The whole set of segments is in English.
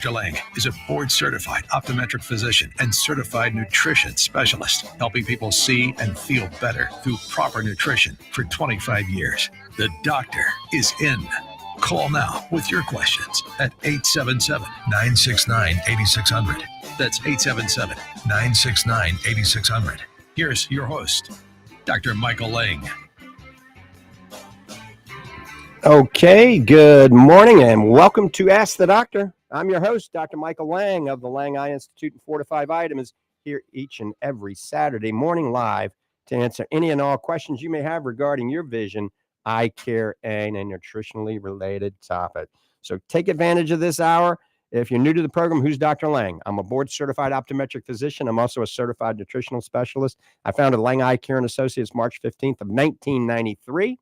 Dr. Lange is a board-certified optometric physician and certified nutrition specialist, helping people see and feel better through proper nutrition for 25 years. The doctor is in. Call now with your questions at 877-969-8600. That's 877-969-8600. Here's your host, Dr. Michael Lange. Okay, good morning and welcome to Ask the Doctor. I'm your host, Dr. Michael Lange of the Lange Eye Institute and Fortifeye Vitamins, here each and every Saturday morning live to answer any and all questions you may have regarding your vision, eye care, and a nutritionally related topic. So take advantage of this hour. If you're new to the program, who's Dr. Lange? I'm a board-certified optometric physician. I'm also a certified nutritional specialist. I founded Lange Eye Care and Associates March 15th of 1993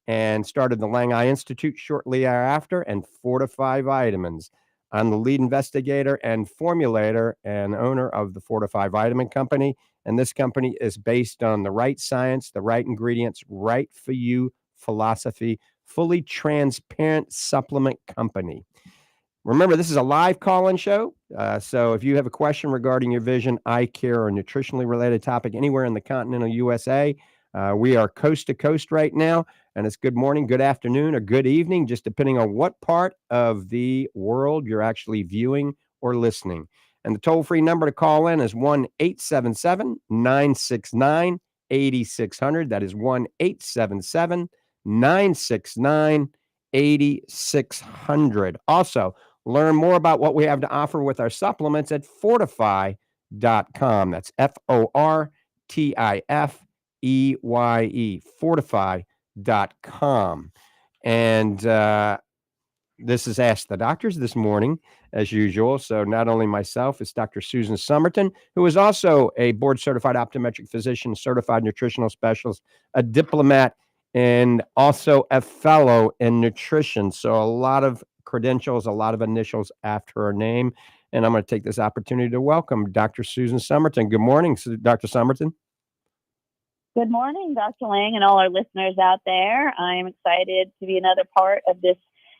and started the Lange Eye Institute shortly thereafter and Fortifeye Vitamins. I'm the lead investigator and formulator and owner of the Fortifeye Vitamin Company. And this company is based on the right science, the right ingredients, right for you philosophy, fully transparent supplement company. Remember, this is a live call-in show. So if you have a question regarding your vision, eye care, or nutritionally related topic anywhere in the continental USA, we are coast to coast right now. And it's good morning, good afternoon, or good evening, just depending on what part of the world you're actually viewing or listening. And the toll-free number to call in is 1-877-969-8600. That is 1-877-969-8600. Also, learn more about what we have to offer with our supplements at fortifeye.com. That's Fortifeye, fortifeye.com. And this is Ask the Doctors this morning, as usual. So not only myself, it's Dr. Susan Summerton, who is also a board-certified optometric physician, certified nutritional specialist, a diplomat, and also a fellow in nutrition. So a lot of credentials, a lot of initials after her name. And I'm going to take this opportunity to welcome Dr. Susan Summerton. Good morning, Dr. Summerton. Good morning, Dr. Lange, and all our listeners out there. I am excited to be another part of this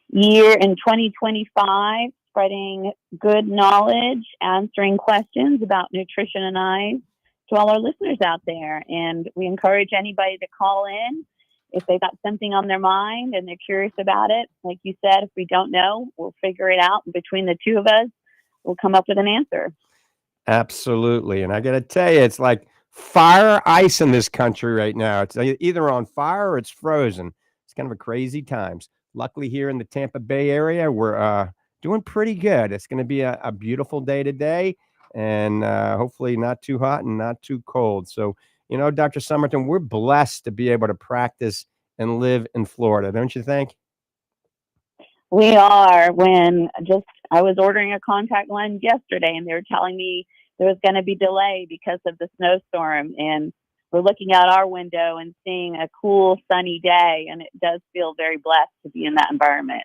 year in 2025, spreading good knowledge, answering questions about nutrition and eyes to all our listeners out there. And we encourage anybody to call in if they've got something on their mind and they're curious about it. Like you said, if we don't know, we'll figure it out. And between the two of us, we'll come up with an answer. Absolutely. And I got to tell you, it's like fire ice in this country right now. It's either on fire or it's frozen. It's kind of a crazy times. Luckily here in the Tampa Bay area, we're doing pretty good. It's going to be a beautiful day today and hopefully not too hot and not too cold. So, you know, Dr. Summerton, we're blessed to be able to practice and live in Florida, don't you think? We are. I was ordering a contact lens yesterday and they were telling me there was going to be delay because of the snowstorm, and we're looking out our window and seeing a cool, sunny day, and it does feel very blessed to be in that environment.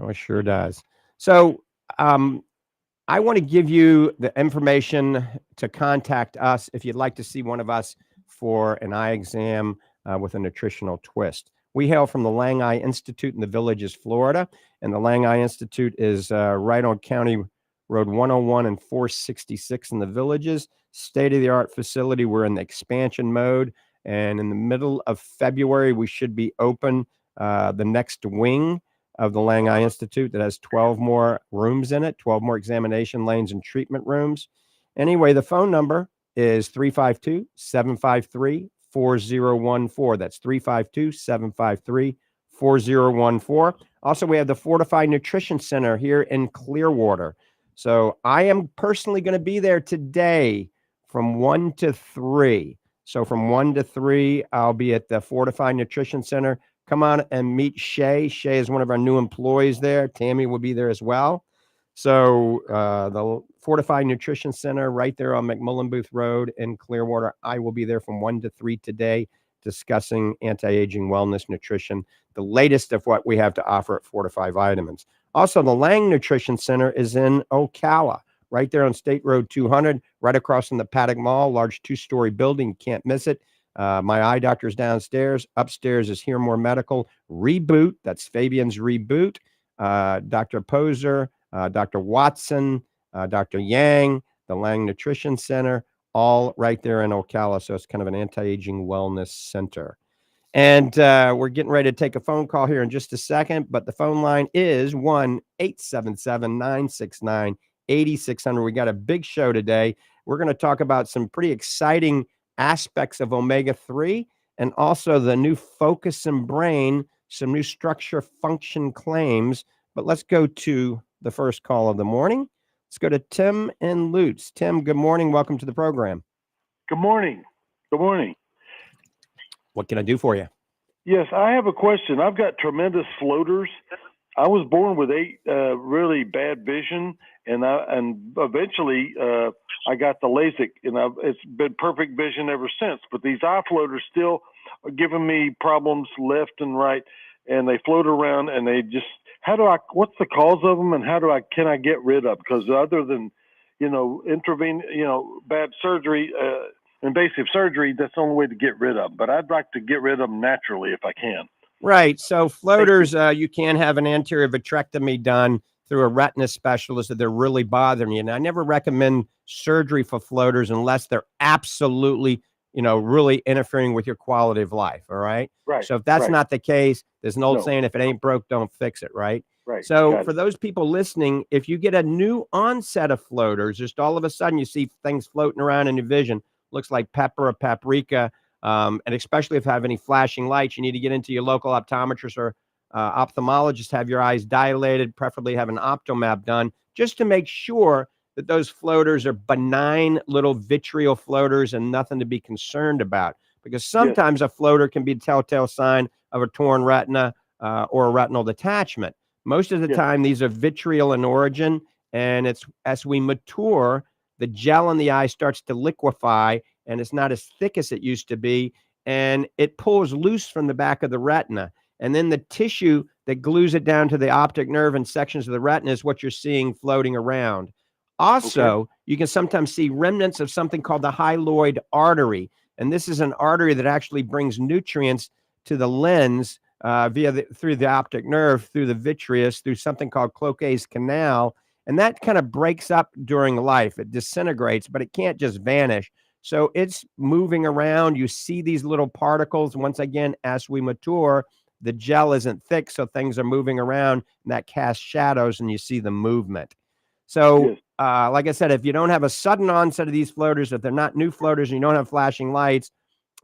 Oh, it sure does. So I want to give you the information to contact us if you'd like to see one of us for an eye exam with a nutritional twist. We hail from the Lange Eye Institute in the Villages, Florida, and the Lange Eye Institute is right on County Road 101 and 466 in the Villages. State-of-the-art facility. We're in the expansion mode, and in the middle of February, we should be open the next wing of the Lange Eye Institute that has 12 more rooms in it, 12 more examination lanes and treatment rooms. Anyway, the phone number is 352-753-4014. That's 352-753-4014. Also, we have the Fortifeye Nutrition Center here in Clearwater. So I am personally going to be there today from 1 to 3. So from 1 to 3, I'll be at the Fortifeye Nutrition Center. Come on and meet Shay. Shay is one of our new employees there. Tammy will be there as well. So the Fortifeye Nutrition Center right there on McMullen Booth Road in Clearwater. I will be there from 1 to 3 today discussing anti-aging wellness nutrition, the latest of what we have to offer at Fortifeye Vitamins. Also, the Lange Nutrition Center is in Ocala, right there on State Road 200, right across from the Paddock Mall, large 2-story building. Can't miss it. My eye doctor's downstairs. Upstairs is Hear More Medical Reboot. That's Fabian's Reboot. Dr. Poser, Dr. Watson, Dr. Yang, the Lange Nutrition Center, all right there in Ocala. So it's kind of an anti-aging wellness center. And we're getting ready to take a phone call here in just a second, but the phone line is 1-877-969-8600. We got a big show today. We're going to talk about some pretty exciting aspects of omega-3 and also the new Focus and Brain, some new structure function claims. But let's go to the first call of the morning. Let's go to Tim in Lutz. Tim, good morning. Welcome to the program. Good morning. Good morning. What can I do for you? Yes, I have a question. I've got tremendous floaters. I was born with really bad vision, and eventually I got the LASIK, and it's been perfect vision ever since. But these eye floaters still are giving me problems left and right, and they float around, and they just what's the cause of them, and can I get rid of? Because other than bad surgery. Invasive surgery, that's the only way to get rid of them. But I'd like to get rid of them naturally if I can. Right. So floaters, you can have an anterior vitrectomy done through a retina specialist if they're really bothering you. And I never recommend surgery for floaters unless they're absolutely, really interfering with your quality of life. All right. Right. So if that's right. not the case, there's an old saying, if it ain't broke, don't fix it. Right. Right. So for those people listening, if you get a new onset of floaters, just all of a sudden you see things floating around in your vision, looks like pepper or paprika, and especially if you have any flashing lights, you need to get into your local optometrist or ophthalmologist, have your eyes dilated, preferably have an optomap done, just to make sure that those floaters are benign little vitriol floaters and nothing to be concerned about. Because sometimes a floater can be a telltale sign of a torn retina or a retinal detachment. Most of the time, these are vitriol in origin, and it's as we mature, the gel in the eye starts to liquefy, and it's not as thick as it used to be, and it pulls loose from the back of the retina. And then the tissue that glues it down to the optic nerve and sections of the retina is what you're seeing floating around. Also, you can sometimes see remnants of something called the hyaloid artery, and this is an artery that actually brings nutrients to the lens through the optic nerve, through the vitreous, through something called Cloquet's canal. And that kind of breaks up during life. It disintegrates, but it can't just vanish. So it's moving around. You see these little particles. Once again, as we mature, the gel isn't thick, so things are moving around, and that casts shadows, and you see the movement. So, like I said, if you don't have a sudden onset of these floaters, if they're not new floaters and you don't have flashing lights,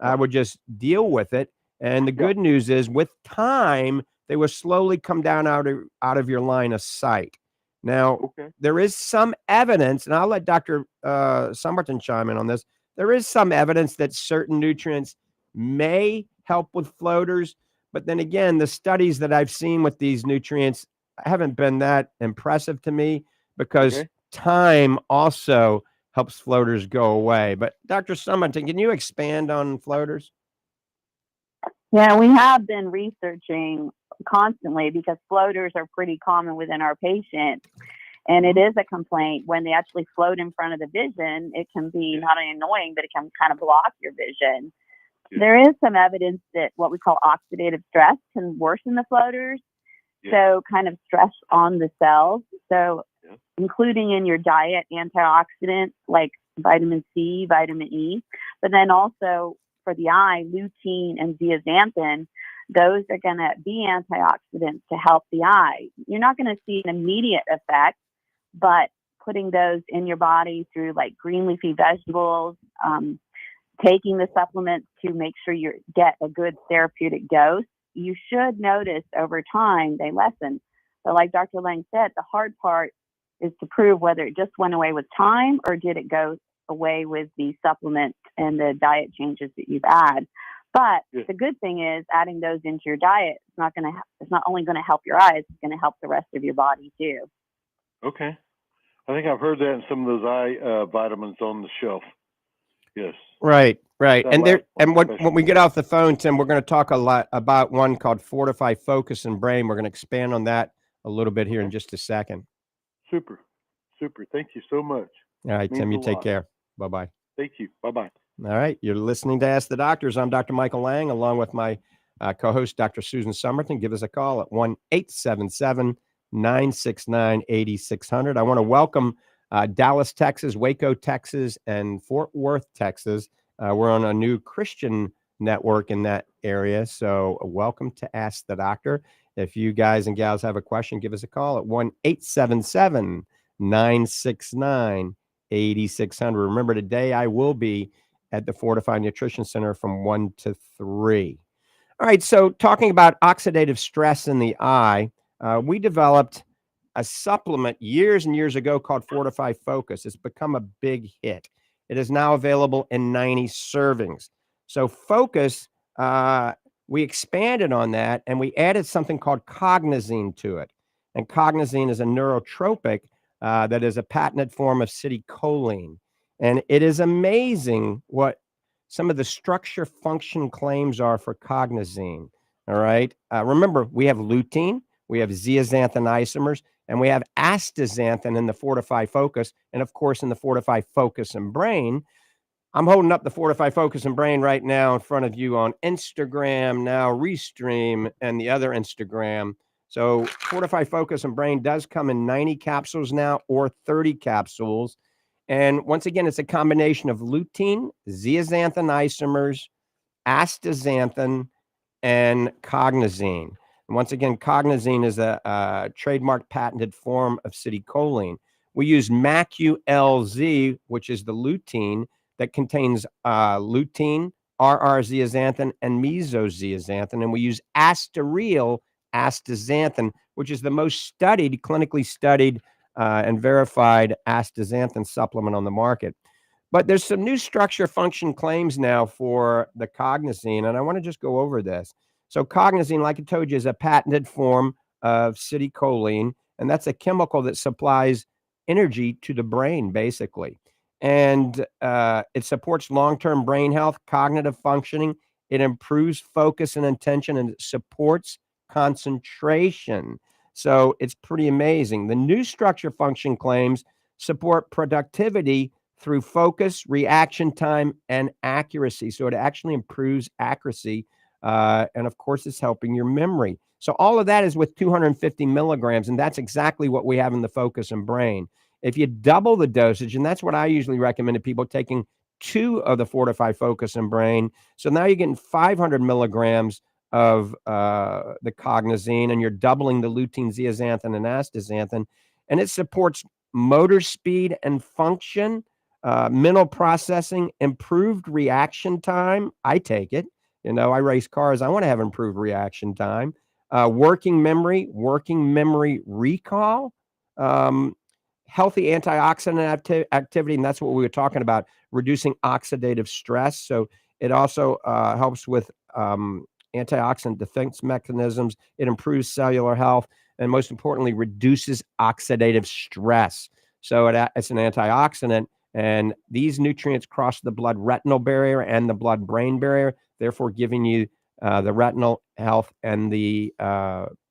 I would just deal with it. And the good news is, with time, they will slowly come down out of your line of sight. Now, there is some evidence, and I'll let Dr. Summerton chime in on this. There is some evidence that certain nutrients may help with floaters, but then again, the studies that I've seen with these nutrients haven't been that impressive to me because time also helps floaters go away. But Dr. Summerton, can you expand on floaters? Yeah, we have been researching constantly because floaters are pretty common within our patients. And it is a complaint when they actually float in front of the vision. It can be not only annoying, but it can kind of block your vision. There is some evidence that what we call oxidative stress can worsen the floaters. So kind of stress on the cells. So including in your diet antioxidants like vitamin C, vitamin E, but then also for the eye, lutein and zeaxanthin, those are going to be antioxidants to help the eye. You're not going to see an immediate effect, but putting those in your body through like green leafy vegetables, taking the supplements to make sure you get a good therapeutic dose, you should notice over time they lessen. But like Dr. Lange said, the hard part is to prove whether it just went away with time or did it go away with the supplements and the diet changes that you've had. But the good thing is adding those into your diet, it's not only going to help your eyes, it's going to help the rest of your body too. Okay. I think I've heard that in some of those eye vitamins on the shelf. Yes. Right. When we get off the phone, Tim, we're going to talk a lot about one called Fortifeye Focus and Brain. We're going to expand on that a little bit here in just a second. Super. Thank you so much. All right, Tim, you take care. Bye-bye. Thank you. Bye-bye. All right. You're listening to Ask the Doctors. I'm Dr. Michael Lange, along with my co-host, Dr. Susan Summerton. Give us a call at 1-877 969-8600. I want to welcome Dallas, Texas, Waco, Texas, and Fort Worth, Texas. We're on a new Christian network in that area. So welcome to Ask the Doctor. If you guys and gals have a question, give us a call at 1-877-969-8600. Remember, today I will be at the Fortifeye Nutrition Center from 1 to 3. All right, so talking about oxidative stress in the eye, we developed a supplement years and years ago called Fortifeye Focus. It's become a big hit. It is now available in 90 servings. So Focus, we expanded on that and we added something called Cognizine to it. And Cognizine is a neurotropic that is a patented form of acetylcholine. And it is amazing what some of the structure function claims are for Cognizine. All right. Remember, we have lutein, we have zeaxanthin isomers, and we have astaxanthin in the Fortifeye Focus. And of course, in the Fortifeye Focus and Brain. I'm holding up the Fortifeye Focus and Brain right now in front of you on Instagram, now Restream, and the other Instagram. So Fortifeye Focus and Brain does come in 90 capsules now or 30 capsules. And once again, it's a combination of lutein, zeaxanthin isomers, astaxanthin, and Cognizine. And once again, Cognizine is a trademark patented form of acetylcholine. We use MAQ-LZ, which is the lutein that contains lutein, RR-zeaxanthin, and mesozeaxanthin. And we use astaryl astaxanthin, which is the most studied, clinically studied and verified astaxanthin supplement on the market. But there's some new structure function claims now for the Cognizine, and I want to just go over this. So Cognizine, like I told you, is a patented form of acetylcholine, and that's a chemical that supplies energy to the brain, basically. And it supports long-term brain health, cognitive functioning. It improves focus and attention, and it supports concentration. So it's pretty amazing. The new structure function claims support productivity through focus, reaction time, and accuracy. So it actually improves accuracy. And of course, it's helping your memory. So all of that is with 250 milligrams. And that's exactly what we have in the Focus and Brain. If you double the dosage, and that's what I usually recommend to people, taking 2 of the Fortifeye Focus and Brain. So now you're getting 500 milligrams of the Cognizine, and you're doubling the lutein, zeaxanthin, and astaxanthin. And it supports motor speed and function, mental processing, improved reaction time. I take it. You know, I race cars. I want to have improved reaction time. Working memory recall, healthy antioxidant activity. And that's what we were talking about, reducing oxidative stress. So it also helps with antioxidant defense mechanisms. It improves cellular health, and most importantly, reduces oxidative stress. So it's an antioxidant, and these nutrients cross the blood-retinal barrier and the blood-brain barrier, therefore giving you the retinal health and the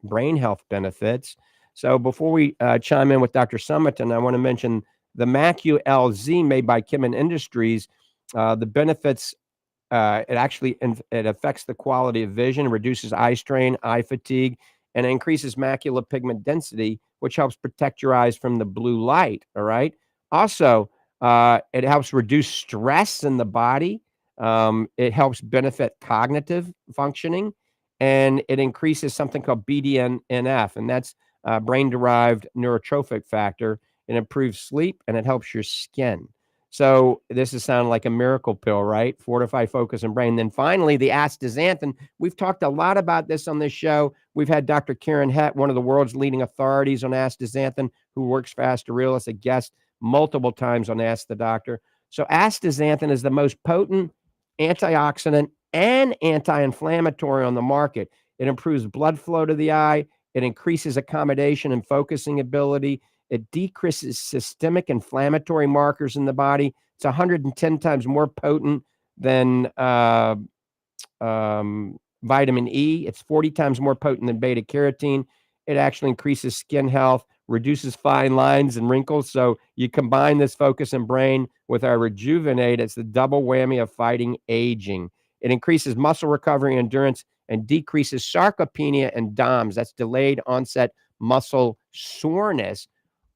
brain health benefits. So before we chime in with Dr. Summerton, I want to mention the MAQ-LZ made by Kim Industries. The benefits, it affects the quality of vision, reduces eye strain, eye fatigue, and increases macular pigment density, which helps protect your eyes from the blue light. All right. Also, it helps reduce stress in the body. It helps benefit cognitive functioning, and it increases something called BDNF, and that's brain-derived neurotrophic factor. It improves sleep, and it helps your skin. So this is sounding like a miracle pill, right? Fortifeye Focus and Brain. Then finally, the astaxanthin. We've talked a lot about this on this show. We've had Dr. Karen Hett, one of the world's leading authorities on astaxanthin, who works for Astaryl, as a guest multiple times on Ask the Doctor. So astaxanthin is the most potent antioxidant and anti-inflammatory on the market. It improves blood flow to the eye. It increases accommodation and focusing ability. It decreases systemic inflammatory markers in the body. It's 110 times more potent than vitamin E. It's 40 times more potent than beta carotene. It actually increases skin health, reduces fine lines and wrinkles. So you combine this Focus and Brain with our Rejuvenate. It's the double whammy of fighting aging. It increases muscle recovery, endurance, and decreases sarcopenia and DOMS. That's delayed onset muscle soreness,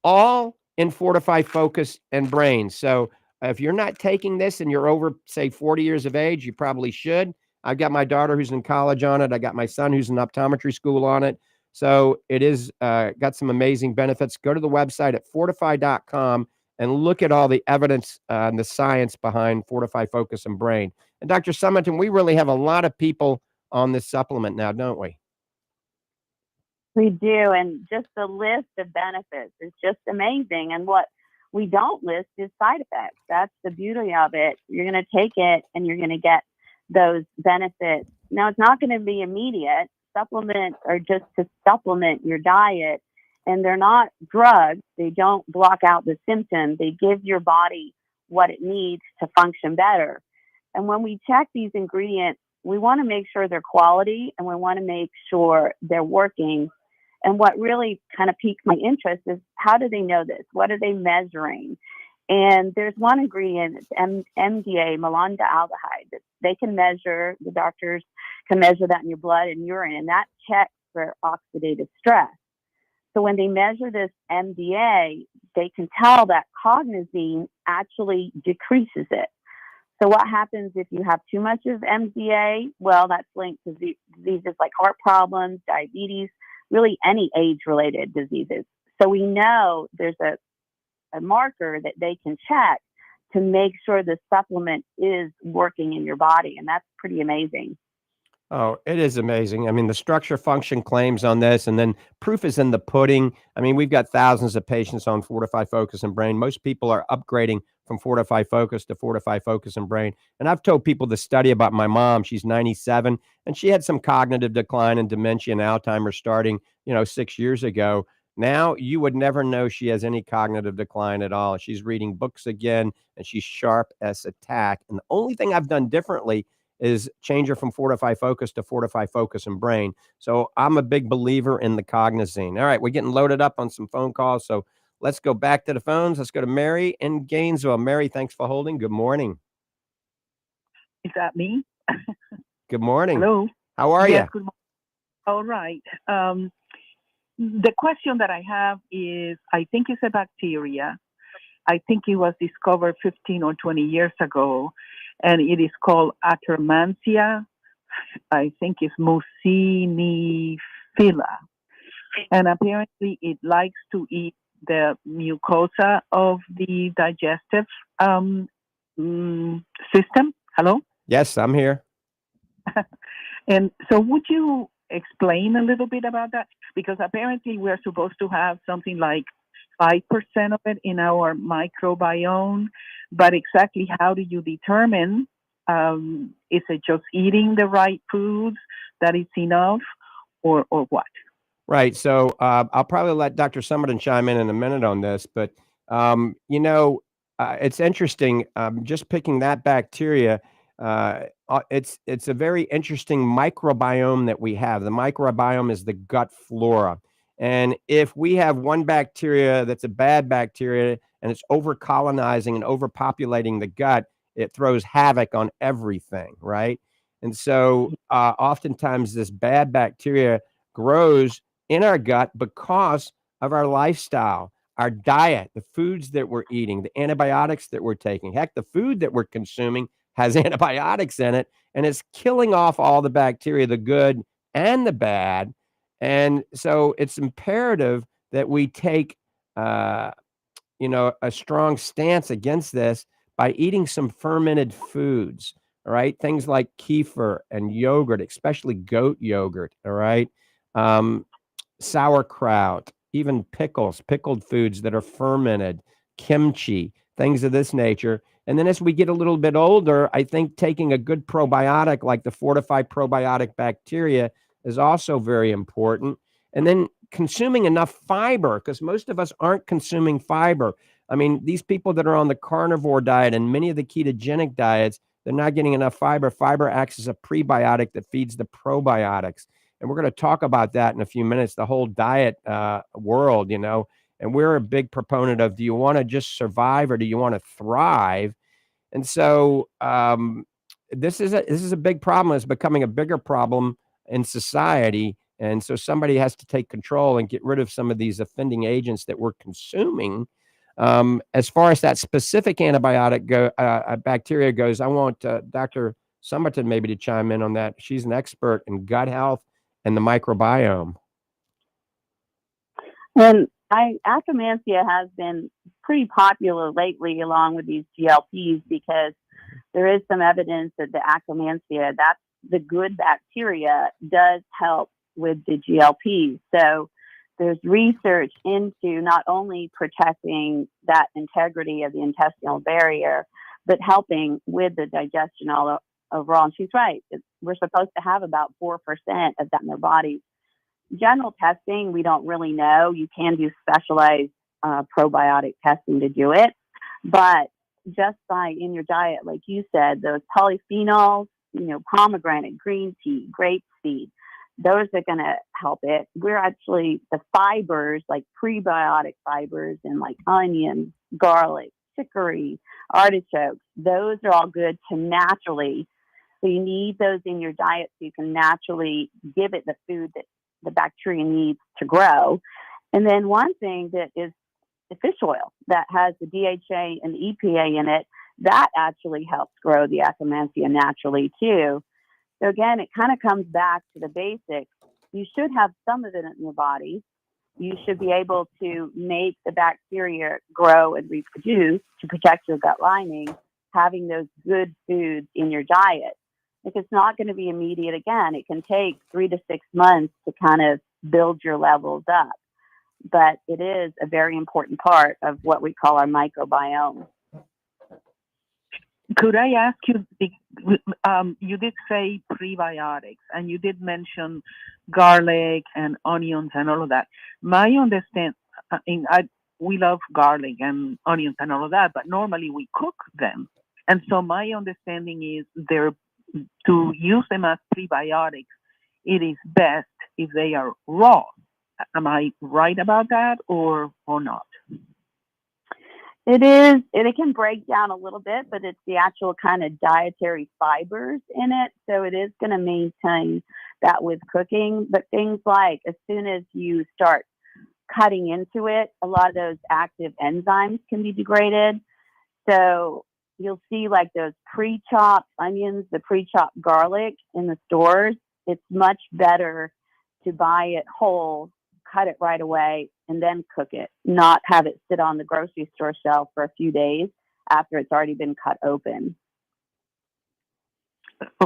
all in Fortifeye Focus and Brain. So if you're not taking this and you're over, say, 40 years of age, you probably should. I've got my daughter who's in college on it. I got my son who's in optometry school on it. So it is got some amazing benefits. Go to the website at fortifeye.com and look at all the evidence and the science behind Fortifeye Focus and Brain. And Dr. Summerton, we really have a lot of people on this supplement now, don't we? We do, and just the list of benefits is just amazing. And what we don't list is side effects. That's the beauty of it. You're going to take it and you're going to get those benefits. Now, it's not going to be immediate. Supplements are just to supplement your diet, and they're not drugs. They don't block out the symptoms. They give your body what it needs to function better. And when we check these ingredients, we want to make sure they're quality, and we want to make sure they're working. And what really kind of piqued my interest is, how do they know this? What are they measuring? And there's one ingredient, it's MDA, malondialdehyde, that they can measure, the doctors can measure that in your blood and urine, and that checks for oxidative stress. So when they measure this MDA, they can tell that Cognizine actually decreases it. So what happens if you have too much of MDA? Well, that's linked to diseases like heart problems, diabetes, really any age-related diseases. So we know there's a marker that they can check to make sure the supplement is working in your body. And that's pretty amazing. Oh, it is amazing. I mean, the structure function claims on this, and then proof is in the pudding. I mean, we've got thousands of patients on Fortifeye Focus and Brain. Most people are upgrading from Fortifeye Focus to Fortifeye Focus and Brain. And I've told people the study about my mom. She's 97, and she had some cognitive decline and dementia and Alzheimer's starting, 6 years ago. Now you would never know she has any cognitive decline at all. She's reading books again, and she's sharp as a tack. And the only thing I've done differently is change her from Fortifeye Focus to Fortifeye Focus and Brain. So I'm a big believer in the Cognizine. All right, we're getting loaded up on some phone calls. So let's go back to the phones. Let's go to Mary in Gainesville. Mary, thanks for holding. Good morning. Is that me? Good morning. Hello. How are you? Good morning. All right. The question that I have is, I think it's a bacteria. I think it was discovered 15 or 20 years ago, and it is called Akkermansia. I think it's Mucinifila. And apparently it likes to eat the mucosa of the digestive system. Hello? Yes, I'm here. And so would you explain a little bit about that? Because apparently we're supposed to have something like 5% of it in our microbiome, but exactly how do you determine, is it just eating the right foods that is enough, or what? Right. So I'll probably let Dr. Summerton chime in a minute on this, but it's interesting. Just picking that bacteria, it's a very interesting microbiome that we have. The microbiome is the gut flora. And if we have one bacteria that's a bad bacteria and it's over-colonizing and overpopulating the gut, it throws havoc on everything, right? And so oftentimes this bad bacteria grows in our gut because of our lifestyle, our diet, the foods that we're eating, the antibiotics that we're taking. Heck, the food that we're consuming has antibiotics in it, and it's killing off all the bacteria, the good and the bad. And so it's imperative that we take, a strong stance against this by eating some fermented foods, all right? Things like kefir and yogurt, especially goat yogurt, all right? Sauerkraut, even pickles, pickled foods that are fermented, kimchi, things of this nature. And then as we get a little bit older, I think taking a good probiotic like the Fortifeye probiotic bacteria is also very important. And then consuming enough fiber, because most of us aren't consuming fiber. I mean, these people that are on the carnivore diet and many of the ketogenic diets, they're not getting enough fiber. Fiber acts as a prebiotic that feeds the probiotics. And we're going to talk about that in a few minutes, the whole diet world, and we're a big proponent of, do you want to just survive or do you want to thrive? And so this is a big problem. It's becoming a bigger problem in society. And so somebody has to take control and get rid of some of these offending agents that we're consuming. As far as that specific antibiotic bacteria goes, I want Dr. Summerton maybe to chime in on that. She's an expert in gut health and the microbiome. And Akkermansia has been pretty popular lately along with these GLPs because there is some evidence that the Akkermansia, that's the good bacteria, does help with the GLPs. So there's research into not only protecting that integrity of the intestinal barrier, but helping with the digestion overall. And she's right. We're supposed to have about 4% of that in their bodies. General testing, we don't really know. You can do specialized probiotic testing to do it. But just by in your diet, like you said, those polyphenols, pomegranate, green tea, grape seed, those are going to help it. We're actually, the fibers, like prebiotic fibers in like onions, garlic, chicory, artichokes, those are all good to naturally. So you need those in your diet so you can naturally give it the food that the bacteria needs to grow. And then one thing that is the fish oil that has the DHA and the EPA in it, that actually helps grow the Akkermansia naturally too. So again, it kind of comes back to the basics. You should have some of it in your body. You should be able to make the bacteria grow and reproduce to protect your gut lining, having those good foods in your diet. Like, it's not going to be immediate again. It can take 3 to 6 months to kind of build your levels up. But it is a very important part of what we call our microbiome. Could I ask you, you did say prebiotics, and you did mention garlic and onions and all of that. My understanding, we love garlic and onions and all of that, but normally we cook them. And so my understanding is to use them as prebiotics, it is best if they are raw. Am I right about that or not? It is. It can break down a little bit, but it's the actual kind of dietary fibers in it. So it is going to maintain that with cooking. But things like as soon as you start cutting into it, a lot of those active enzymes can be degraded. So you'll see like those pre-chopped onions, the pre-chopped garlic in the stores. It's much better to buy it whole, cut it right away, and then cook it, not have it sit on the grocery store shelf for a few days after it's already been cut open.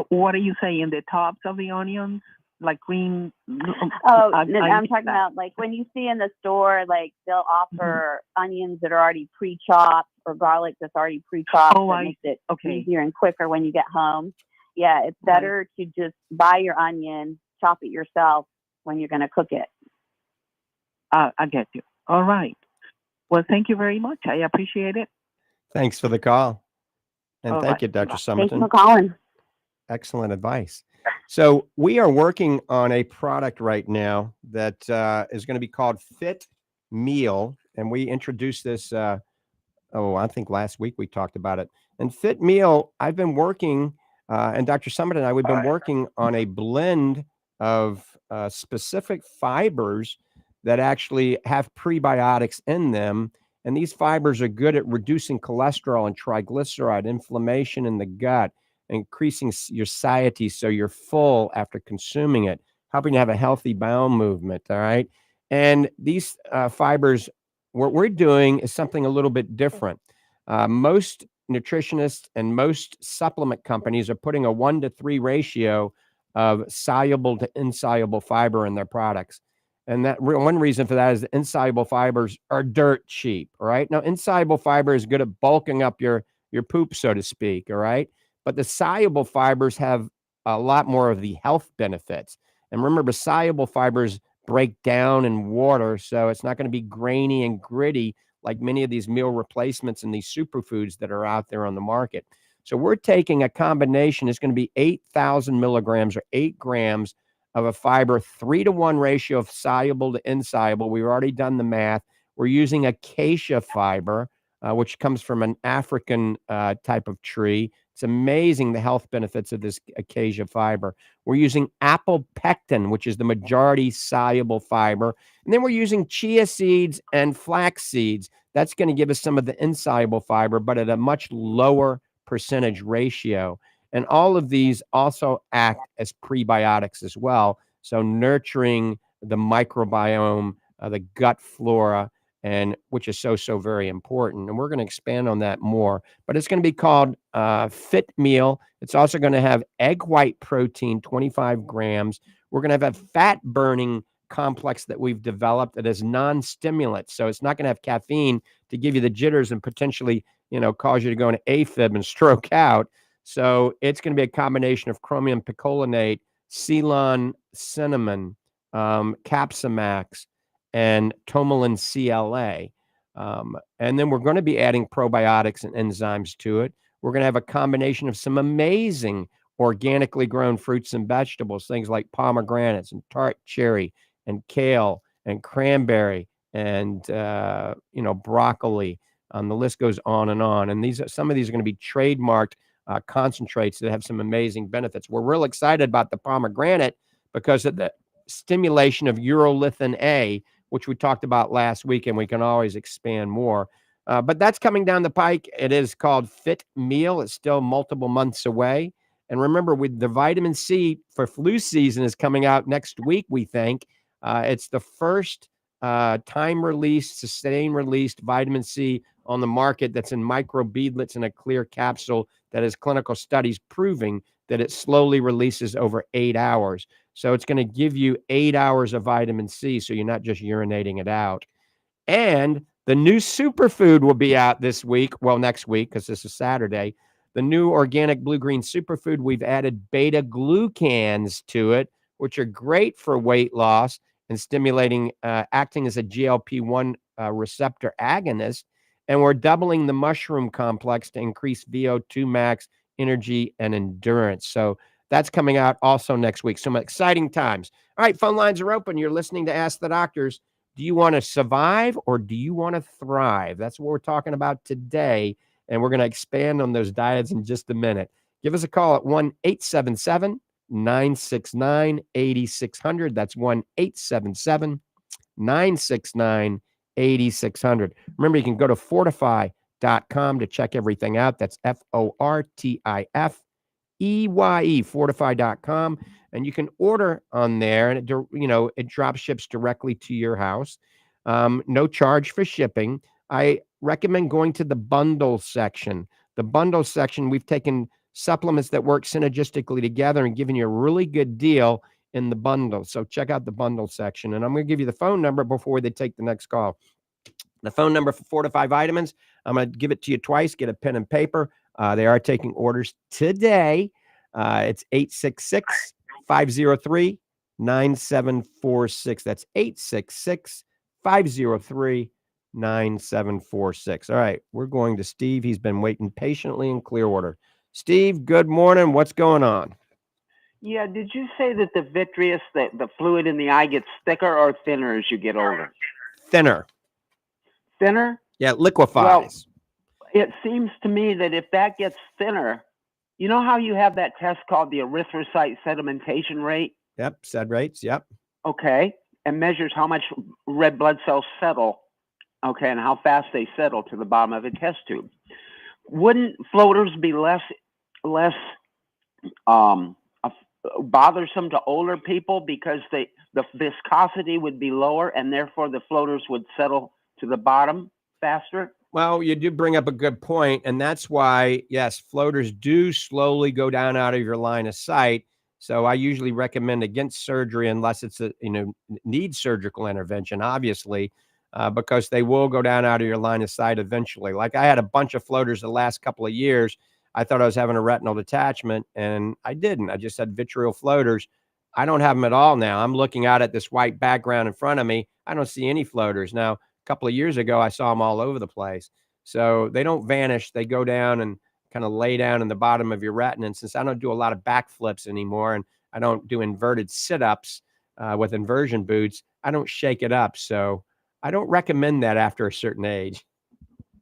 What are you saying? The tops of the onions? Like green? Oh, I'm talking about like when you see in the store, like they'll offer onions that are already pre-chopped or garlic that's already pre-chopped. That makes it easier and quicker when you get home. Yeah, it's better to just buy your onion, chop it yourself when you're going to cook it. I get you. All right. Well, thank you very much. I appreciate it. Thanks for the call. And thank you, Dr. Summerton. Thank you for calling. Excellent advice. So we are working on a product right now that is going to be called Fit Meal. And we introduced this, I think last week we talked about it. And Fit Meal, I've been working, and Dr. Summerton and I, we've been working on a blend of specific fibers that actually have prebiotics in them. And these fibers are good at reducing cholesterol and triglyceride, inflammation in the gut, increasing your satiety so you're full after consuming it, helping to have a healthy bowel movement, all right? And these fibers, what we're doing is something a little bit different. Most nutritionists and most supplement companies are putting a 1-to-3 ratio of soluble to insoluble fiber in their products. And that one reason for that is the insoluble fibers are dirt cheap, all right? Now, insoluble fiber is good at bulking up your poop, so to speak, all right? But the soluble fibers have a lot more of the health benefits. And remember, soluble fibers break down in water, so it's not going to be grainy and gritty like many of these meal replacements and these superfoods that are out there on the market. So we're taking a combination. It's going to be 8,000 milligrams or 8 grams of a fiber, 3-to-1 ratio of soluble to insoluble. We've already done the math. We're using acacia fiber, which comes from an African type of tree. It's amazing the health benefits of this acacia fiber. We're using apple pectin, which is the majority soluble fiber. And then we're using chia seeds and flax seeds. That's going to give us some of the insoluble fiber, but at a much lower percentage ratio. And all of these also act as prebiotics as well. So nurturing the microbiome, the gut flora, and which is so very important. And we're going to expand on that more. But it's going to be called Fit Meal. It's also going to have egg white protein, 25 grams. We're going to have a fat burning complex that we've developed that is non-stimulant. So it's not going to have caffeine to give you the jitters and potentially, cause you to go into AFib and stroke out. So it's going to be a combination of chromium picolinate, Ceylon cinnamon, Capsamax, and Tomalin CLA. And then we're going to be adding probiotics and enzymes to it. We're going to have a combination of some amazing organically grown fruits and vegetables, things like pomegranates and tart cherry and kale and cranberry and, broccoli. The list goes on and on. And some of these are going to be trademarked concentrates that have some amazing benefits. We're real excited about the pomegranate because of the stimulation of urolithin A, which we talked about last week, and we can always expand more. But that's coming down the pike. It is called Fit Meal. It's still multiple months away. And remember, with the vitamin C for flu season is coming out next week, we think. It's the first time-released, sustained-released vitamin C on the market that's in micro beadlets in a clear capsule that has clinical studies proving that it slowly releases over 8 hours. So it's going to give you 8 hours of vitamin C, so you're not just urinating it out. And the new superfood will be out this week, next week, because this is Saturday. The new organic blue-green superfood, we've added beta-glucans to it, which are great for weight loss and stimulating, acting as a GLP-1 receptor agonist. And we're doubling the mushroom complex to increase VO2 max, energy, and endurance. So that's coming out also next week. Some exciting times. All right, phone lines are open. You're listening to Ask the Doctors. Do you want to survive or do you want to thrive? That's what we're talking about today. And we're going to expand on those diets in just a minute. Give us a call at 1-877-969-8600. That's 1-877-969-8600. Remember, you can go to fortifeye.com to check everything out. That's FORTIFEYE, fortifeye.com. And you can order on there, and it drop ships directly to your house. No charge for shipping. I recommend going to the bundle section. The bundle section, we've taken supplements that work synergistically together and given you a really good deal in the bundle. So check out the bundle section. And I'm going to give you the phone number before they take the next call. The phone number for Fortifeye Vitamins, I'm going to give it to you twice. Get a pen and paper. They are taking orders today. It's 866-503-9746. That's 866-503-9746. All right, we're going to Steve. He's been waiting patiently in Clearwater. Steve, good morning. What's going on? Yeah, did you say that the vitreous, the fluid in the eye gets thicker or thinner as you get older? Thinner. Thinner? Yeah, it liquefies. Well, it seems to me that if that gets thinner, you know how you have that test called the erythrocyte sedimentation rate? Yep, sed rates, yep. Okay, and measures how much red blood cells settle, okay, and how fast they settle to the bottom of a test tube. Wouldn't floaters be less bothersome to older people because the viscosity would be lower and therefore the floaters would settle to the bottom faster? Well, you do bring up a good point, and that's why, yes, floaters do slowly go down out of your line of sight. So I usually recommend against surgery unless it's needs surgical intervention, obviously, because they will go down out of your line of sight eventually. Like I had a bunch of floaters the last couple of years. I thought I was having a retinal detachment, and I didn't. I just had vitreal floaters. I don't have them at all now. I'm looking out at this white background in front of me. I don't see any floaters. Now, a couple of years ago, I saw them all over the place. So they don't vanish. They go down and kind of lay down in the bottom of your retina. And since I don't do a lot of backflips anymore, and I don't do inverted sit-ups with inversion boots, I don't shake it up. So I don't recommend that after a certain age.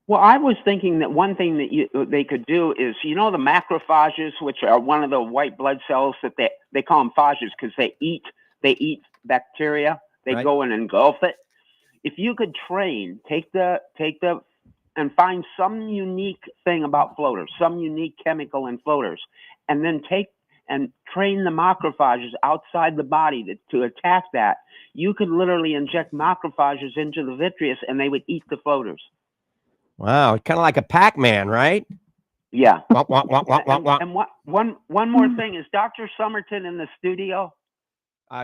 Well, I was thinking that one thing that they could do is, the macrophages, which are one of the white blood cells that they call them phages because they eat bacteria. They Right. go and engulf it. If you could take the and find some unique thing about floaters, some unique chemical in floaters, and then take and train the macrophages outside the body to attack that, you could literally inject macrophages into the vitreous and they would eat the floaters. Wow, kind of like a Pac-Man, right? Yeah. Wah, wah, wah, wah, wah, wah. And one more thing, is Dr. Summerton in the studio?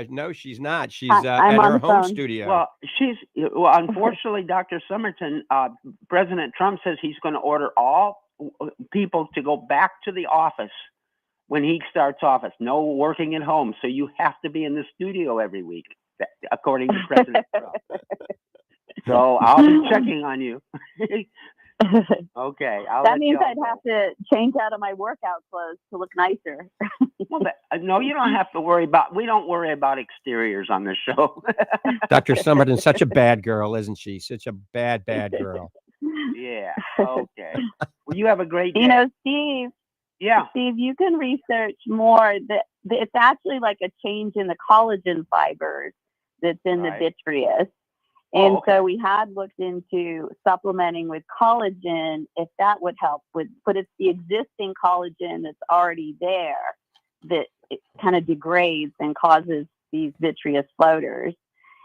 No, she's not. She's I'm at on her the home phone. studio. Well, unfortunately, Dr. Summerton, President Trump says he's going to order all people to go back to the office when he starts office. No working at home. So you have to be in the studio every week, according to President Trump. So I'll be checking on you. Okay. That means I'd have to change out of my workout clothes to look nicer. Well, no, you don't have to worry about. We don't worry about exteriors on the show. Dr. Summerton's such a bad girl, isn't she? Such a bad girl. Yeah. Okay. Well, you have a great day. Steve. Yeah. Steve, you can research more. That it's actually like a change in the collagen fibers that's in the vitreous. And so we had looked into supplementing with collagen, if that would help but it's the existing collagen that's already there that it kind of degrades and causes these vitreous floaters.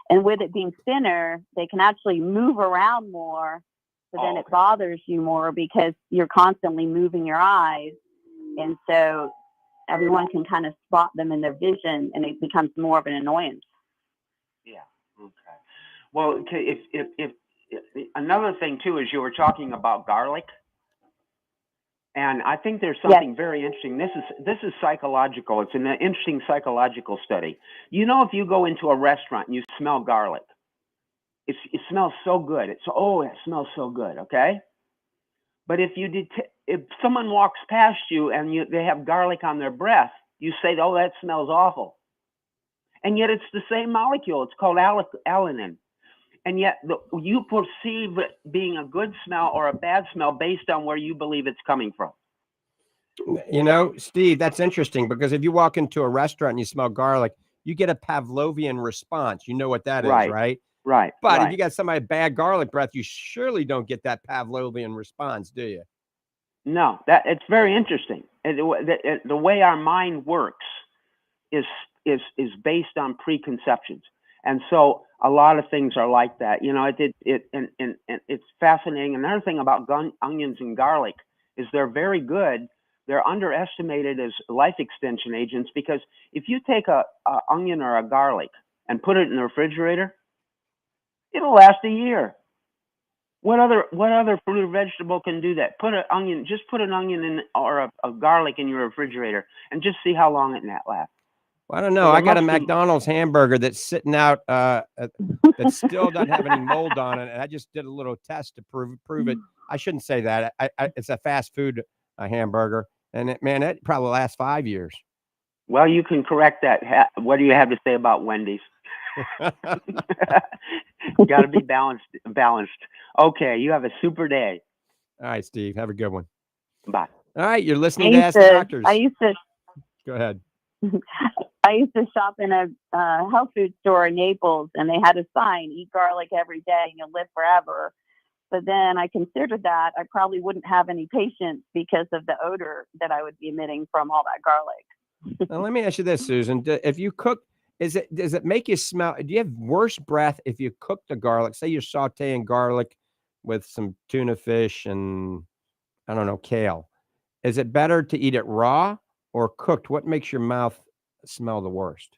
And with it being thinner, they can actually move around more. So then it bothers you more because you're constantly moving your eyes. And so everyone can kind of spot them in their vision and it becomes more of an annoyance. Yeah. Okay. Well, if another thing too is you were talking about garlic, and I think there's something very interesting. This is psychological. It's an interesting psychological study. If you go into a restaurant and you smell garlic, it smells so good. It smells so good. Okay, but if someone walks past you and they have garlic on their breath, you say, "Oh, that smells awful," and yet it's the same molecule. It's called alanine. And yet you perceive it being a good smell or a bad smell based on where you believe it's coming from. Steve, that's interesting because if you walk into a restaurant and you smell garlic, you get a Pavlovian response. You know what that is, right? Right. But if you got somebody bad garlic breath, you surely don't get that Pavlovian response, do you? No, it's very interesting. The way our mind works is based on preconceptions. And so a lot of things are like that. And it's fascinating. Another thing about onions and garlic is they're very good. They're underestimated as life extension agents because if you take a onion or a garlic and put it in the refrigerator, it'll last a year. What other fruit or vegetable can do that? Just put an onion in or a garlic in your refrigerator and just see how long it lasts. Well, I don't know. I got a McDonald's hamburger that's sitting out that still doesn't have any mold on it. And I just did a little test to prove it. I shouldn't say that. It's a fast food hamburger. And it probably lasts 5 years. Well, you can correct that. What do you have to say about Wendy's? Got to be balanced. Okay, you have a super day. All right, Steve. Have a good one. Bye. All right, you're listening to Ask the Doctors. Go ahead. I used to shop in a health food store in Naples, and they had a sign, eat garlic every day and you'll live forever. But then I considered that I probably wouldn't have any patients because of the odor that I would be emitting from all that garlic. Now, let me ask you this, Susan. If you cook, does it make you smell? Do you have worse breath if you cook the garlic? Say you're sauteing garlic with some tuna fish and, I don't know, kale. Is it better to eat it raw or cooked? What makes your mouth smell the worst?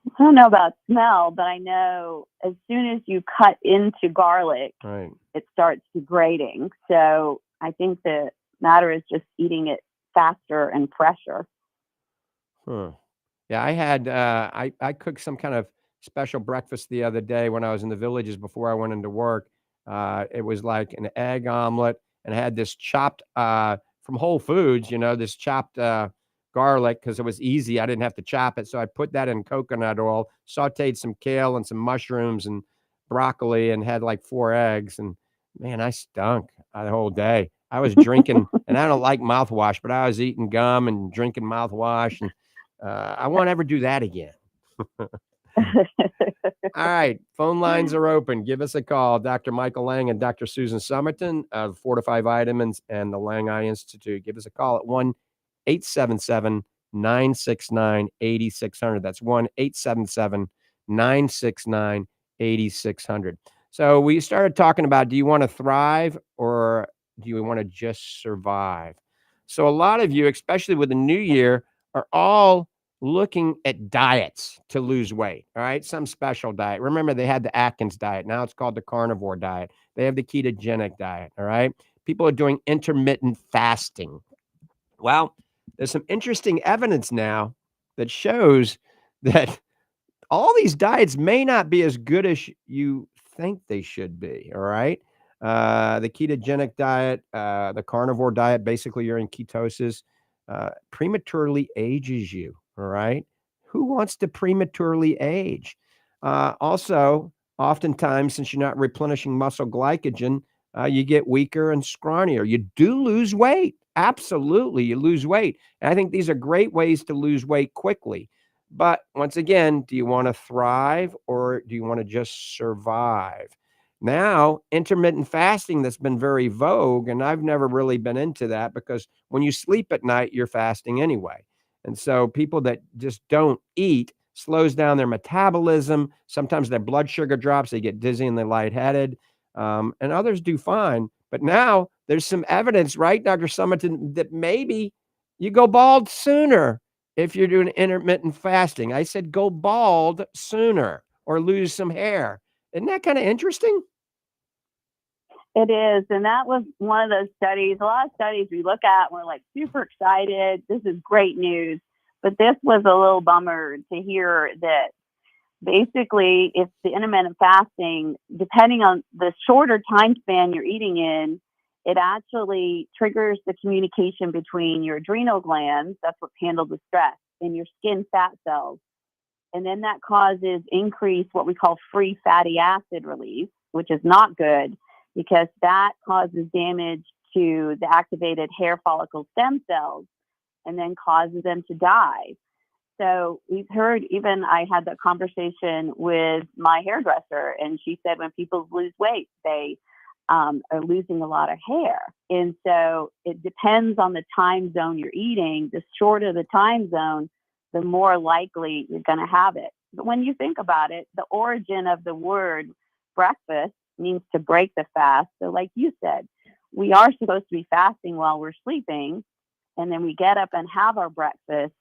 I don't know about smell, but I know as soon as you cut into garlic, it starts degrading. So I think the matter is just eating it faster and fresher. Yeah, I had I cooked some kind of special breakfast the other day when I was in the Villages before I went into work. It was like an egg omelet, and it had this chopped from Whole Foods, this chopped garlic because it was easy. I didn't have to chop it. So I put that in coconut oil, sauteed some kale and some mushrooms and broccoli, and had like 4 eggs. And Man, I stunk the whole day. I was drinking, and I don't like mouthwash, but I was eating gum and drinking mouthwash, and I won't ever do that again. All right, phone lines are open. Give us a call. Dr. Michael Lange and Dr. Susan Summerton of Fortifeye Vitamins and the Lange Eye Institute. Give us a call at 1-877-969-8600. That's 1-877-969-8600. So we started talking about, do you want to thrive or do you want to just survive? So a lot of you, especially with the new year, are all looking at diets to lose weight. All right. Some special diet. Remember, they had the Atkins diet. Now it's called the carnivore diet. They have the ketogenic diet. All right. People are doing intermittent fasting. Well, there's some interesting evidence now that shows that all these diets may not be as good as you think they should be. All right. The ketogenic diet, the carnivore diet, basically you're in ketosis, prematurely ages you. All right. Who wants to prematurely age? Also, oftentimes, since you're not replenishing muscle glycogen, you get weaker and scrawnier. You do lose weight. Absolutely. You lose weight. And I think these are great ways to lose weight quickly. But once again, do you want to thrive or do you want to just survive? Now, intermittent fasting that's been very vogue, and I've never really been into that because when you sleep at night, you're fasting anyway. And so people that just don't eat slows down their metabolism. Sometimes their blood sugar drops, they get dizzy and they're lightheaded, and others do fine. But now there's some evidence, right, Dr. Summerton, that maybe you go bald sooner if you're doing intermittent fasting. I said go bald sooner or lose some hair. Isn't that kind of interesting? It is. And that was one of those studies. A lot of studies we look at, we're like super excited. This is great news. But this was a little bummer to hear that basically if the intermittent fasting, depending on the shorter time span you're eating in, it actually triggers the communication between your adrenal glands, that's what handle the stress, and your skin fat cells. And then that causes increased what we call free fatty acid release, which is not good because that causes damage to the activated hair follicle stem cells and then causes them to die. So we've heard, even I had that conversation with my hairdresser, and she said when people lose weight, they are losing a lot of hair. And so it depends on the time zone you're eating. The shorter the time zone, the more likely you're going to have it. But when you think about it, the origin of the word breakfast means to break the fast. So like you said, we are supposed to be fasting while we're sleeping. And then we get up and have our breakfast,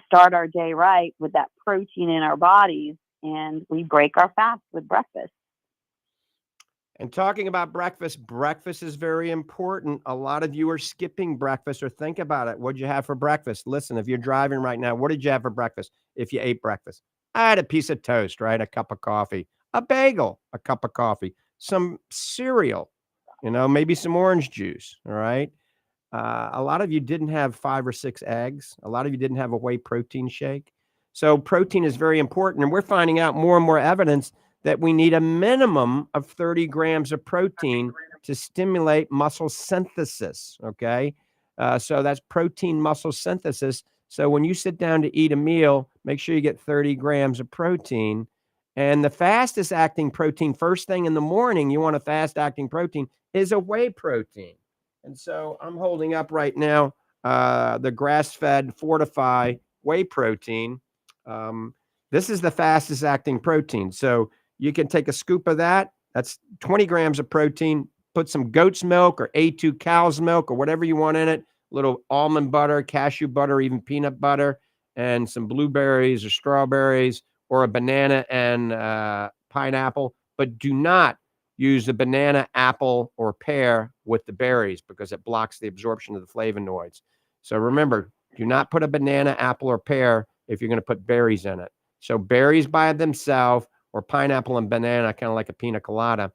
start our day right with that protein in our bodies, and we break our fast with breakfast. And talking about breakfast, breakfast is very important. A lot of you are skipping breakfast, or think about it. What'd you have for breakfast? Listen, if you're driving right now, what did you have for breakfast? If you ate breakfast, I had a piece of toast, right? A cup of coffee, a bagel, a cup of coffee, some cereal, maybe some orange juice. All right. A lot of you didn't have 5 or 6 eggs. A lot of you didn't have a whey protein shake. So protein is very important. And we're finding out more and more evidence that we need a minimum of 30 grams of protein to stimulate muscle synthesis. Okay. So that's protein muscle synthesis. So when you sit down to eat a meal, make sure you get 30 grams of protein. And the fastest acting protein, first thing in the morning, you want a fast acting protein, is a whey protein. And so I'm holding up right now the grass-fed Fortifeye whey protein. This is the fastest acting protein. So you can take a scoop of that. That's 20 grams of protein. Put some goat's milk or A2 cow's milk or whatever you want in it. A little almond butter, cashew butter, even peanut butter, and some blueberries or strawberries or a banana and pineapple. But do not use the banana, apple, or pear with the berries because it blocks the absorption of the flavonoids. So remember, do not put a banana, apple, or pear if you're going to put berries in it. So berries by themselves or pineapple and banana, kind of like a pina colada,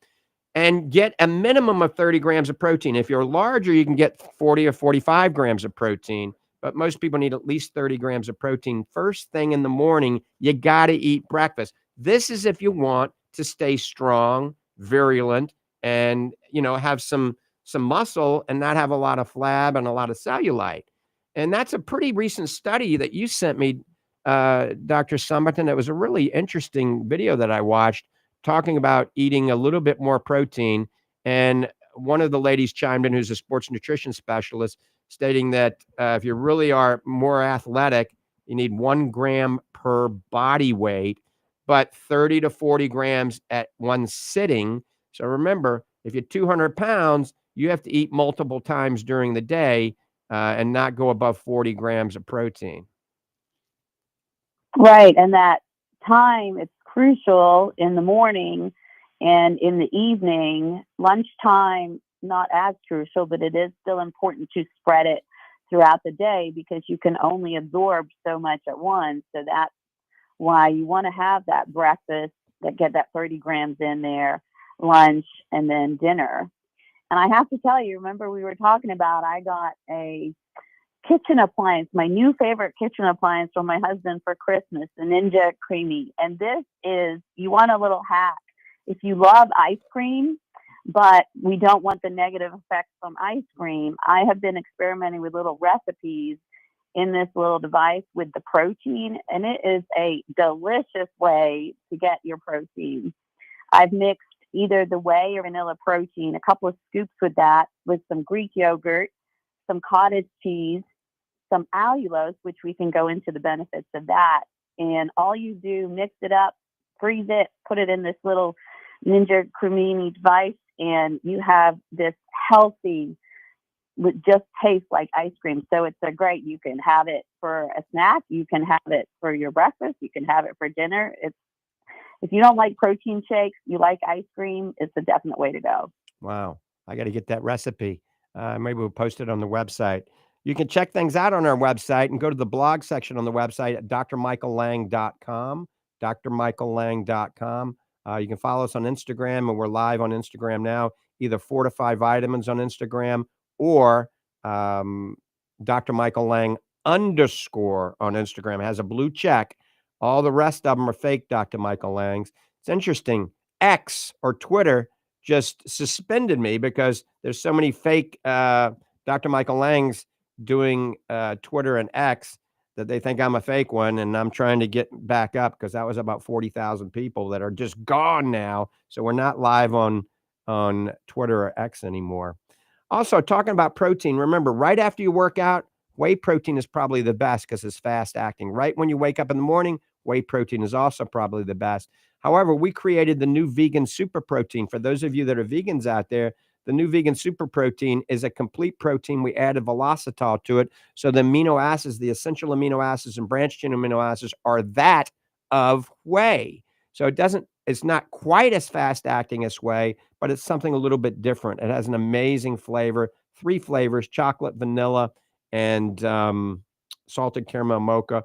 and get a minimum of 30 grams of protein. If you're larger, you can get 40 or 45 grams of protein, but most people need at least 30 grams of protein. First thing in the morning, you got to eat breakfast. This is if you want to stay strong, virulent, and, have some muscle and not have a lot of flab and a lot of cellulite. And that's a pretty recent study that you sent me, Dr. Summerton. It was a really interesting video that I watched talking about eating a little bit more protein. And one of the ladies chimed in, who's a sports nutrition specialist, stating that if you really are more athletic, you need 1 gram per body weight, but 30 to 40 grams at one sitting. So remember, if you're 200 pounds, you have to eat multiple times during the day and not go above 40 grams of protein. Right. And that time, it's crucial in the morning and in the evening. Lunchtime, not as crucial, but it is still important to spread it throughout the day because you can only absorb so much at once. So that's why you want to have that breakfast, that get that 30 grams in there, lunch, and then dinner. And I have to tell you, remember we were talking about, I got a kitchen appliance, my new favorite kitchen appliance from my husband for Christmas, the Ninja Creamy. And this is, you want a little hack. If you love ice cream, but we don't want the negative effects from ice cream, I have been experimenting with little recipes in this little device with the protein, and it is a delicious way to get your protein. I've mixed either the whey or vanilla protein, a couple of scoops with that, with some Greek yogurt, some cottage cheese, some allulose, which we can go into the benefits of that. And all you do, mix it up, freeze it, put it in this little Ninja Creamy device, and you have this healthy, just tastes like ice cream. So it's a great, you can have it for a snack, you can have it for your breakfast, you can have it for dinner. If you don't like protein shakes, you like ice cream, it's a definite way to go. Wow. I got to get that recipe. Maybe we'll post it on the website. You can check things out on our website and go to the blog section on the website at drmichaellange.com, drmichaellange.com. You can follow us on Instagram, and we're live on Instagram now, either Fortifeye Vitamins on Instagram or Dr. Michael Lang _ on Instagram. It has a blue check. All the rest of them are fake Dr. Michael Langs. It's interesting. X or Twitter just suspended me because there's so many fake Dr. Michael Langs doing Twitter and X that they think I'm a fake one, and I'm trying to get back up because that was about 40,000 people that are just gone now. So we're not live on Twitter or X anymore. Also, talking about protein, remember, right after you work out, whey protein is probably the best because it's fast acting. Right when you wake up in the morning, whey protein is also probably the best. However, we created the new vegan super protein. For those of you that are vegans out there, the new vegan super protein is a complete protein. We added velocitol to it. So the amino acids, the essential amino acids and branched chain amino acids are that of whey. So it's not quite as fast acting as whey, but it's something a little bit different. It has an amazing flavor, 3 flavors, chocolate, vanilla, and salted caramel mocha.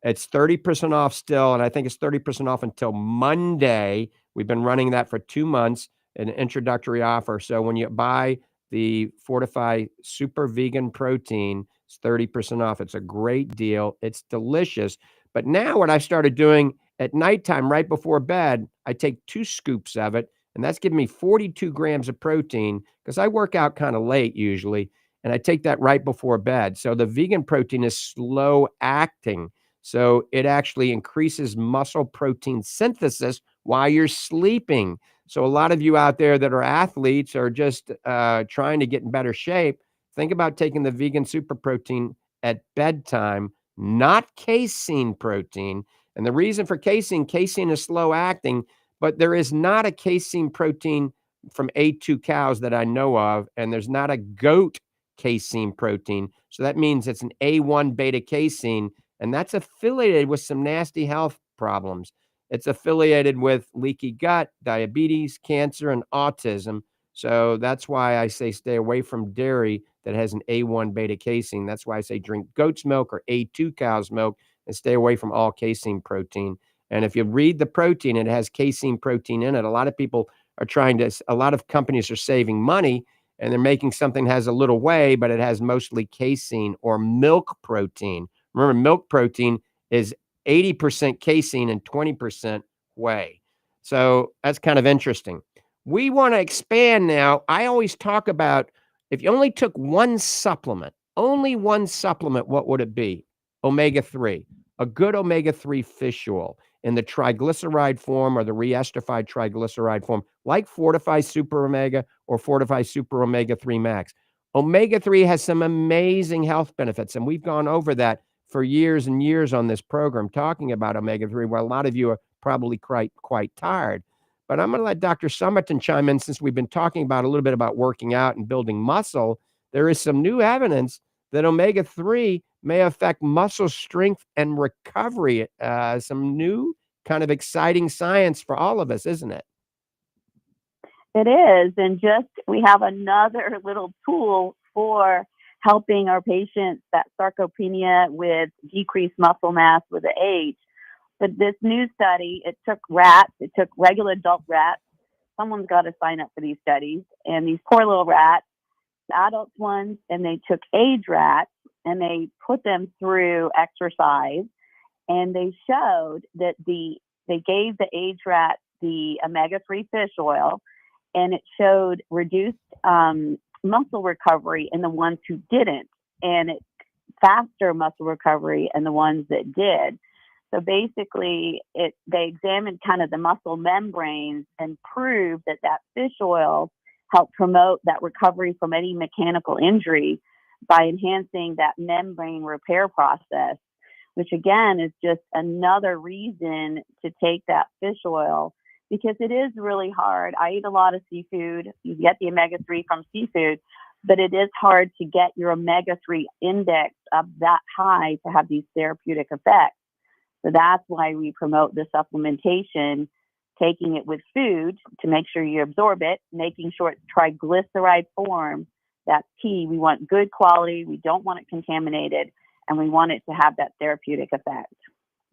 It's 30% off still, and I think it's 30% off until Monday. We've been running that for 2 months, an introductory offer. So when you buy the Fortifeye Super Vegan Protein, it's 30% off. It's a great deal. It's delicious. But now what I've started doing at nighttime, right before bed, I take 2 scoops of it, and that's giving me 42 grams of protein because I work out kind of late usually, and I take that right before bed. So the vegan protein is slow acting. So it actually increases muscle protein synthesis while you're sleeping. So a lot of you out there that are athletes or just trying to get in better shape, think about taking the vegan super protein at bedtime, not casein protein. And the reason for casein is slow acting, but there is not a casein protein from A2 cows that I know of, and there's not a goat casein protein. So that means it's an A1 beta casein, and that's affiliated with some nasty health problems. It's affiliated with leaky gut, diabetes, cancer, and autism. So that's why I say stay away from dairy that has an A1 beta casein. That's why I say drink goat's milk or A2 cow's milk and stay away from all casein protein. And if you read the protein, it has casein protein in it. A lot of companies are saving money, and they're making something that has a little whey, but it has mostly casein or milk protein. Remember, milk protein is 80% casein and 20% whey. So that's kind of interesting. We want to expand now. I always talk about if you only took one supplement, what would it be? Omega-3, a good omega-3 fish oil in the triglyceride form or the reesterified triglyceride form, like Fortifeye Super Omega or Fortifeye Super Omega-3 Max. Omega-3 has some amazing health benefits, and we've gone over that for years and years on this program, talking about omega-3, where a lot of you are probably quite tired. But I'm going to let Dr. Summerton chime in, since we've been talking about a little bit about working out and building muscle. There is some new evidence that omega-3 may affect muscle strength and recovery. Some new kind of exciting science for all of us, isn't it? It is. And just we have another little tool for helping our patients that sarcopenia with decreased muscle mass with age. But this new study, it took regular adult rats. Someone's got to sign up for these studies. And these poor little rats, adult ones, and they took age rats and they put them through exercise. And they showed that they gave the age rats the omega-3 fish oil, and it showed reduced muscle recovery in the ones who didn't, and faster muscle recovery in the ones that did. So basically, they examined kind of the muscle membranes and proved that fish oil helped promote that recovery from any mechanical injury by enhancing that membrane repair process, which again is just another reason to take that fish oil, because it is really hard. I eat a lot of seafood. You get the omega-3 from seafood, but it is hard to get your omega-3 index up that high to have these therapeutic effects. So that's why we promote the supplementation, taking it with food to make sure you absorb it, making sure it's triglyceride form. That's key. We want good quality. We don't want it contaminated, and we want it to have that therapeutic effect.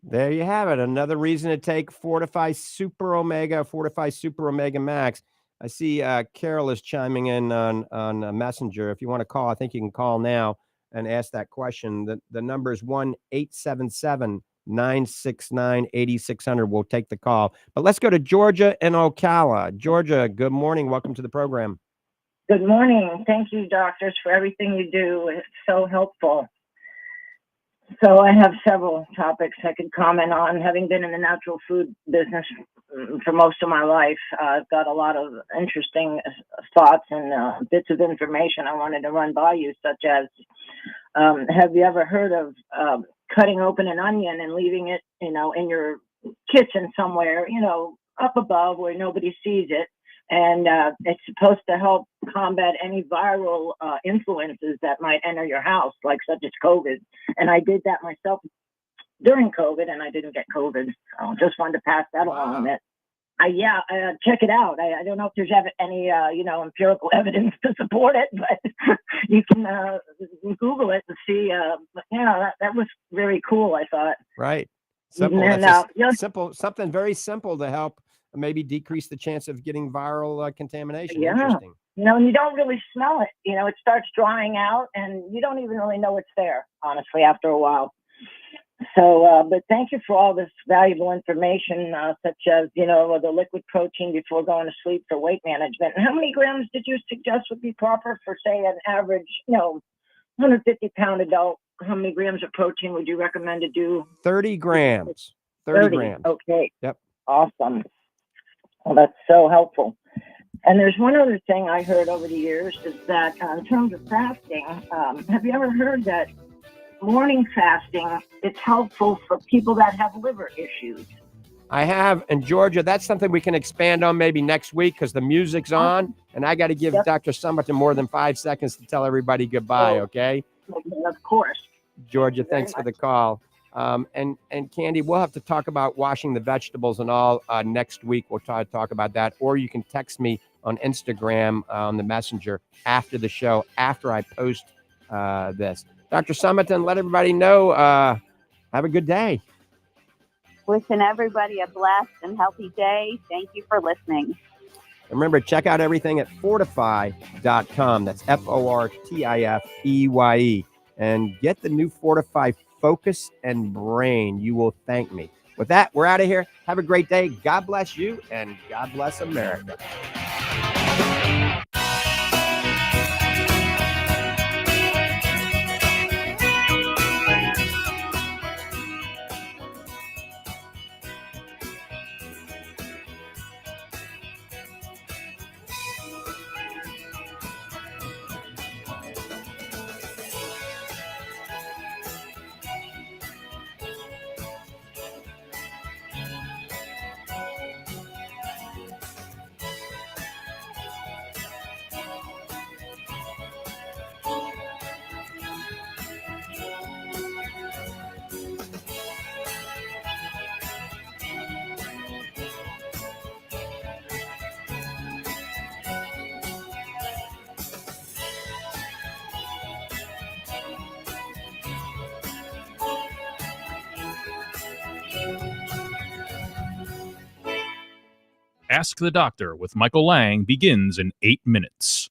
There you have it. Another reason to take Fortifeye Super Omega, Fortifeye Super Omega Max. I see Carol is chiming in on Messenger. If you want to call, I think you can call now and ask that question. The number is 1-877-969-8600. We'll take the call. But let's go to Georgia and Ocala. Georgia, good morning. Welcome to the program. Good morning. Thank you, doctors, for everything you do. It's so helpful. So I have several topics I could comment on. Having been in the natural food business for most of my life, I've got a lot of interesting thoughts and bits of information I wanted to run by you, such as, have you ever heard of cutting open an onion and leaving it, in your kitchen somewhere, up above where nobody sees it? And it's supposed to help combat any viral influences that might enter your house, like such as COVID. And I did that myself during COVID, and I didn't get COVID. So just wanted to pass that along. That check it out. I don't know if there's any empirical evidence to support it, but you can Google it and see. That was very cool, I thought. Right. Simple. And, simple. Something very simple to help maybe decrease the chance of getting viral contamination. Yeah. Interesting. And you don't really smell it. It starts drying out, and you don't even really know it's there, honestly, after a while. So, but thank you for all this valuable information, such as, the liquid protein before going to sleep for weight management. And how many grams did you suggest would be proper for, say, an average, 150-pound adult? How many grams of protein would you recommend to do? 30 grams. 30 grams. Okay. Yep. Awesome. Well, that's so helpful. And there's one other thing I heard over the years is that in terms of fasting, have you ever heard that morning fasting is helpful for people that have liver issues? I have. And Georgia, that's something we can expand on maybe next week, because the music's on, and I got to give Dr. Summerton more than 5 seconds to tell everybody goodbye, okay? Of course. Georgia, thanks for the call. And Candy, we'll have to talk about washing the vegetables and all next week. We'll try to talk about that. Or you can text me on Instagram on the Messenger after the show, after I post this. Dr. Summerton, let everybody know. Have a good day. Wishing everybody a blessed and healthy day. Thank you for listening. Remember, check out everything at fortifeye.com. That's Fortifeye. And get the new Fortifeye Focus and Brain. You will thank me. With that, we're out of here. Have a great day. God bless you, and God bless America. Ask the Doctor with Michael Lange begins in 8 minutes.